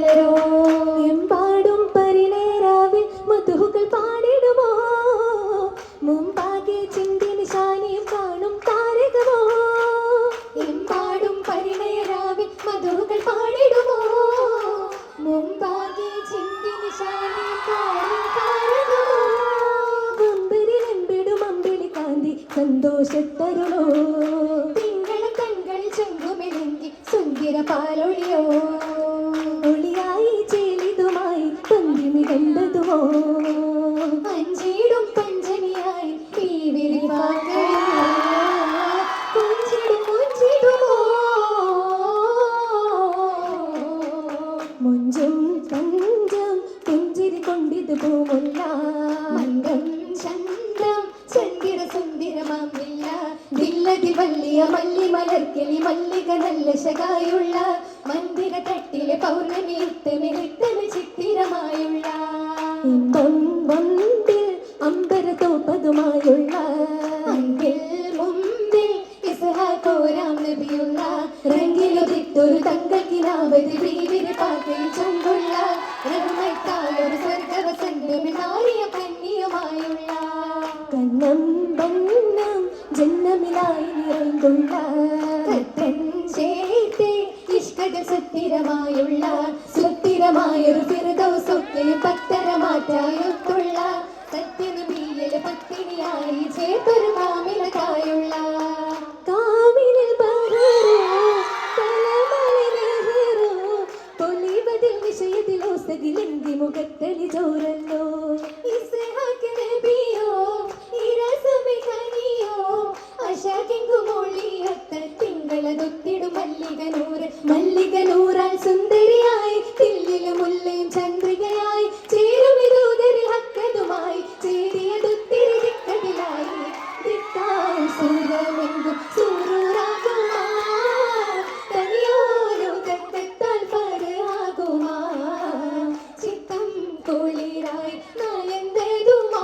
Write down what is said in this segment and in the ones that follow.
മലരോ എമ്പാടും പരിണേരാവിൽ മധുകൾ പാടിടുമോ മുമ്പാകെ ചിന്തി നിശാനിയും കാണും താരകമോ എമ്പാടും പരിണേരാവിൽ മധുകൾ പാടിടുമോ മുമ്പാകെ ചിന്തി നിശാനിയും കാണും താരകമോ കൊമ്പരിലെമ്പിടും അമ്പിളി കാന്തി സന്തോഷത്തരുളോ തിങ്കള കൺകൾ ചെങ്കുമിളങ്ങി സുന്ദര പാലൊളിയോ ഒളിയായി ചേലിതുമായി പന്തിമി കണ്ടതുമോ അഞ്ചിടും പഞ്ചമിയായി തീവിളി കൊഞ്ചിടും കൊഞ്ചിടുമോ മുഞ്ചും തഞ്ചം പുഞ്ചിരി കൊണ്ടിത് പൂമുല്ല മന്ദം ചന്ദ്രം ചന്ദിര സുന്ദരമാമില്ല ദില്ലതി വല്ലിയ മല്ലി മലർക്കിളി മല്ലിക നല്ല ശകായുള്ള മന്ദിര തട്ടിലെ പൗർണമി ഇത്തമിത്തമി ചിത്തിരമായുള്ള ഇമ്പം വന്തിൽ അമ്പരത്തോപ്പതുമായുള്ള അങ്കിൽ മുമ്പിൽ ഇസ്ഹാഖോരാം നബിയുള്ള റംഗിലുദിത്തൊരു തങ്കക്കിനാവതി വീവിരി പാത്തിൽ ചൊല്ലുള്ള റഹ്മത്തായൊരു സ്വർഗവസന്തമി നാരിയ കന്യമായുള്ള കന്നം വന്നം ജന്മമിലായി നിറഞ്ഞുള്ള കത്തൻ ചേർത്തേ ഇഷ്കകൾ സുസ്ഥിരമായുള്ള സുസ്ഥിരമായൊരു ഫിർദൗസൊക്കെ പത്തരമാറ്റായൊത്തുള്ള സത്യനബിയിൽ പത്തിനിയായി ചേർത്തൊരു കാമിലതായുള്ള കാമിനിൽ പൊലിവതിൽ വിഷയത്തിലോ സകിലെങ്കി മുഖത്തലി ചോരല്ലോ തിങ്കളതൊത്തിടും മല്ലികനൂറാൽ സുന്ദരിയായി തില്ലിലും മുല്ലയും ചന്ദ്രികയായി ചേരുമിതൂതരിൽ ഹക്കതുമായി ചേരിയതൊത്തിരി ദിക്കതിലായി ദിക്കാൽ സൂര്യമെങ്കും സൂരൂരാകുമാ തനിയോരോ കത്തത്താൽ പരയാകുമാ ചിത്തം കുളിരായി നയന്തതുമാ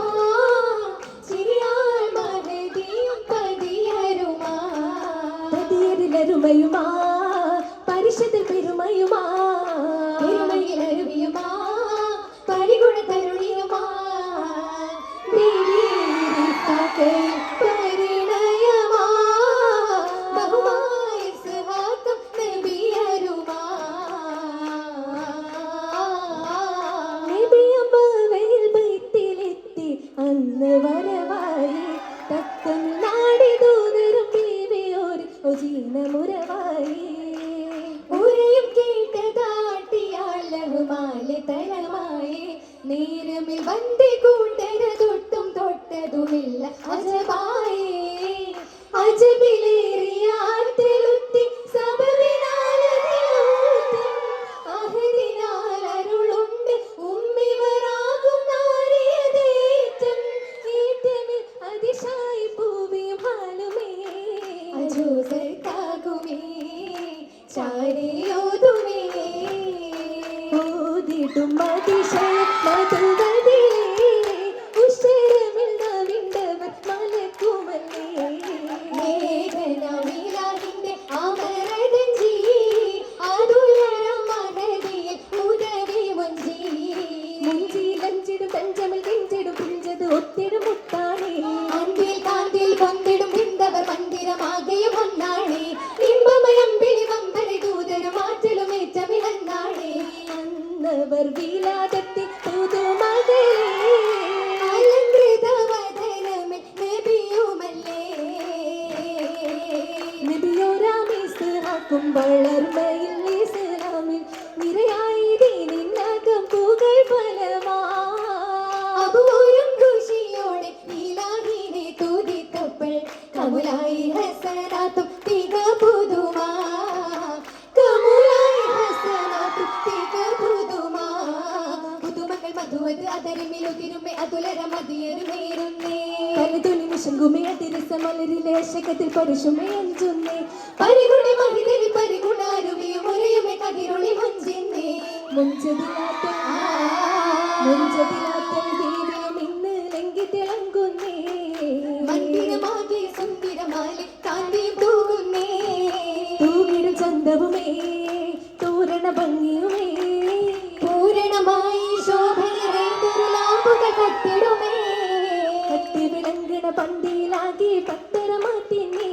ചിരിയാൽ മഹദിയും പതിയരുമാ പതിയരിലരുമയുമാ പരിഷത്തിൽ പെരുമയുമാ പെരുമയിലരുവിയുമാ പരിഗുണ തരുണിയുമാ പരിണയമാ ബഹുമായ ഇസ്ഹാഖും നബിയരുമാ നബിയമ്പവയിൽ ബൈത്തിലെത്തി അന്ന് വരവായി തത്തമിഴ്നാടി ദൂതരും ബീവിയോര് ഒജീനമുരവായി ഉരയും കേട്ടതാട്ടിയാളഹുമാലെ തലമായി നേരമിൽ വന്തി കൂട്ടരതൊട്ടും തൊട്ടതുമില്ല അജബായേ അജബിലേറിയാത്തിലുത്തി സബബിനാലതിലൂത്തി അഹദിനാലരുളുണ്ട് ഉമ്മിവരാകും നാരിയതേറ്റം ഏറ്റമിൽ അതിശായി പൂവിയും ഹാലുമേ അജൂസർക്കാകുമേ ചാരിയോതുമേ ൂതിടും അതിശയ മധുവതിലേ ഉഷരമിൽ നവിണ്ടവർ മലക്കുമല്ലേ മേഘനവിലാഹിന്റെ അമരതഞ്ചി അതുയരം മഹദിയിൽ ഉദവി മുഞ്ചി മുഞ്ചിലഞ്ചിടും തഞ്ചമിൽ കെഞ്ചിടും പിഞ്ചത് ഒത്തിടും മുത്താണേ അന്തിൽ കാന്തിൽ കൊണ്ടിടും പിന്തവർ മന്ദിരമാകെയും ഒന്നാണേ ഇമ്പമയമ്പിളി വമ്പരി ദൂതരും മാറ്റലും ഏറ്റമിളന്നാണേ അന്നവർ വിലാദത്തിൽ പുതുമകളേ അലങ്കൃതവദനമിൽ നബിയുമല്ലേ നബിയോരാം ഇസ്ഹാഖും വളർമയിൽ ഇസ്ലാമിൽ നിരയായി ദീനിനകം പുകൾ ഫലമാ അപൂരം ഖുഷിയോടെ ഇലാഹിനെ തുതിത്തപ്പോൾ കമുലായി ഹസനാത്തും തിക പുതുമാ കമുലായി ഹസനാത്തും തിക പുതുമാ പുതുമകൾ മധുവത് അതരമിലുതിരുമേ അതുലര മതിയരുമേറുന്നേ കലതുലി മുശങ്കുമേ അതിരസമലരിലെ ശകത്തിൽ പരുഷുമേ അഞ്ചുന്നേ പരിഗുണി മഹിതരി പരിഗുണാരുവിയും ഒരയുമേ കതിരൊളി മുഞ്ചിന്നേ മുഞ്ചതിലാത്തൽ ദീപിയും ഇന്ന് ലംഘി തിളങ്ങുന്നേ മന്ദിരമാകെ സുന്ദരമാലി കാന്തിയും തൂകുന്നേ തൂകിടും ചന്തവുമേ തൂരണ ഭംഗിയുമേ പത്തര മാറ്റിന്നേ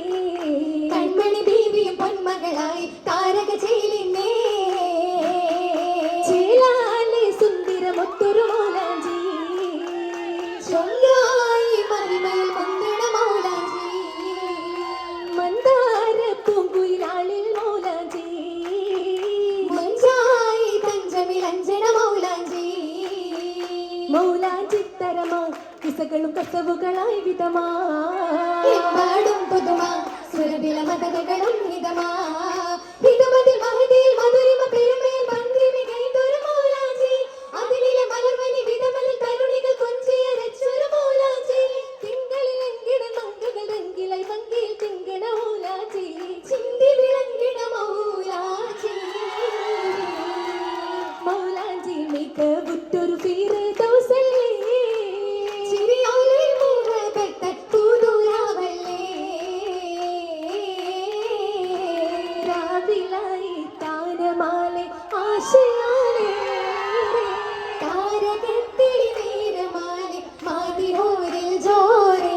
കൺമണി ബീവിയും പൊന്മകളായി താരക ചേലിന്നേ ചേലാലെ സുന്ദരമൊത്തൊരു മൗലാഞ്ചി ചൊല്ലായി മഹിമയിൽ മുന്തണ മൗലാഞ്ചി മന്ദാര പൂങ്കുയിലാളിൽ മൗലാഞ്ചി മഞ്ചായി തഞ്ചമിലഞ്ചണ മൗലാഞ്ചി മൗലാഞ്ചിത്തരമാ കിസകളും കസവുകളായി വിധമാ എമ്പാടും പുതുമാ സുരഭില മതകളും ഹിതമാ ഹിതമതിൽ മഹതിയിൽ മധുരിമ പെരുമയിൽ പന്തി മികൈതൊരു മൗലാഞ്ചി അതിലെ മലർവനി വിധമലിൽ തരുണികൾ കൊഞ്ചിയ രച്ചൊരു മൗലാഞ്ചി തിങ്കളിൽ എങ്കിട മങ്കകൾ രംഗിലായി മങ്കിയിൽ തിങ്കണ മൗലാഞ്ചി ചിന്തി വിളങ്ങിട മൗലാഞ്ചി മൗലാഞ്ചി മികവുറ്റൊരു പീറ് ദൗസല്ലേ ചിരിയാലെ മുഹബത്ത പുതുരാവല്ലേ രാവിലായി താരമാലെ ആശയാലേ താരകത്തിളി നേരമാലെ മാതിഹോരിൽ ജോരേ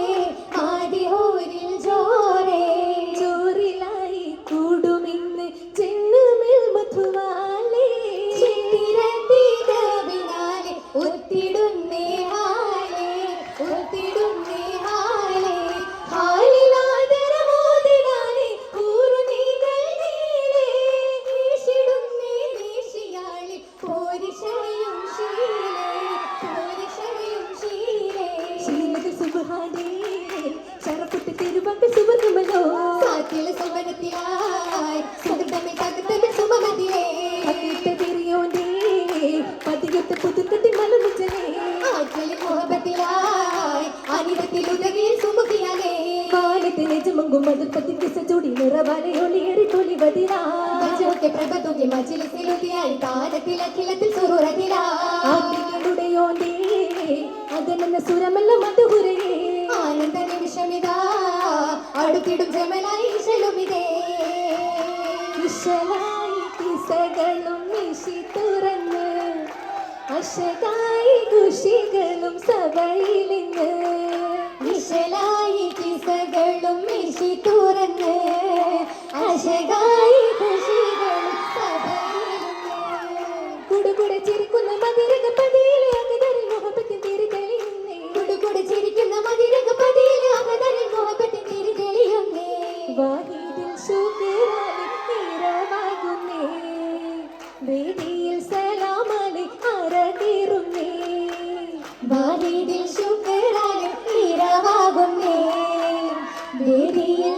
മാതിഹോരിൽ ജോരേ ജോറിലായി കൂടുമിന്ന് ചെന്നുമിൽ മധുവാലേ ചിത്തിരത്തിനാലെ ഒത്തിടുന്നേ ഹാലേ ഒത്തിടുന്നേ ഹാലേ ഹാലിലാദരമോദിനാലേ കൂറുനീകൾ നീലേ ഈശിടുന്നേ ദേശിയാളി പോരിശയും ശീലേ പോരിശയും ശീലേ ശീലത്തിൽ സുബ്ഹാനേ ശരഫത്ത് തിരുവമ്പ് സുവർഗമല്ലോ സാറ്റിലെ സുവർഗത്തിലായി സുഹൃതമിൽ തകർത്തമിൽ സുമമതിലേ പതിയിട്ട് തിരിയോണ്ടേ പതിയൊത്ത് പുതുക്കട്ടി മലമുച്ചലേ ആറ്റലിൽ മുഹബത്തിലായി അനിതത്തിൽ ഉദകിയിൽ സുമുഖിയാലേ വാനത്തിലെ ചുമങ്കും മധുപ്പത്തി കിസ ചൂടി നിറവാലയൊളിയേറി പൊലിവതിലാ മജോക്കെ പ്രഭതുകെ മജിലിസിലുതിയായി താരത്തിൽ അഖിലത്തിൽ സുറുറതിലാടുടെയോണ്ടേ അകലെന്ന സുരമല്ല മധുഹുരയേ ആനന്ദ നിമിഷമിതാ അടുത്തിടും ജമലായി ഈശലുമിതേ ഈശലായി കിസകളും നിശി തുറന്ന് അശകായി ഖുഷികളും സഭയിലിന്ന് വിശലായി കിസകളും മിശി തുറന്ന് അശകായി ഖുഷികളും സഭയിലിന്ന് കുടുകുടെ ചിരിക്കുന്ന മതിരക പതിയിലെ അകതറിൽ മുഹബത്തിൻ തിരി തെളിയുന്നേ കുടുകുടെ ചിരിക്കുന്ന മതിരക പതിയിലെ അകതറിൽ മുഹബത്തിൻ തിരി തെളിയുന്നേ വാഹിദിൽ ശുക്രാനി നിറവാകുന്നേ വേദിയിൽ സലാമലി അരകേറുന്നേ വാഹിദിൽ ശുക്രാനി നിറവാകുന്നേ വേദിയിൽ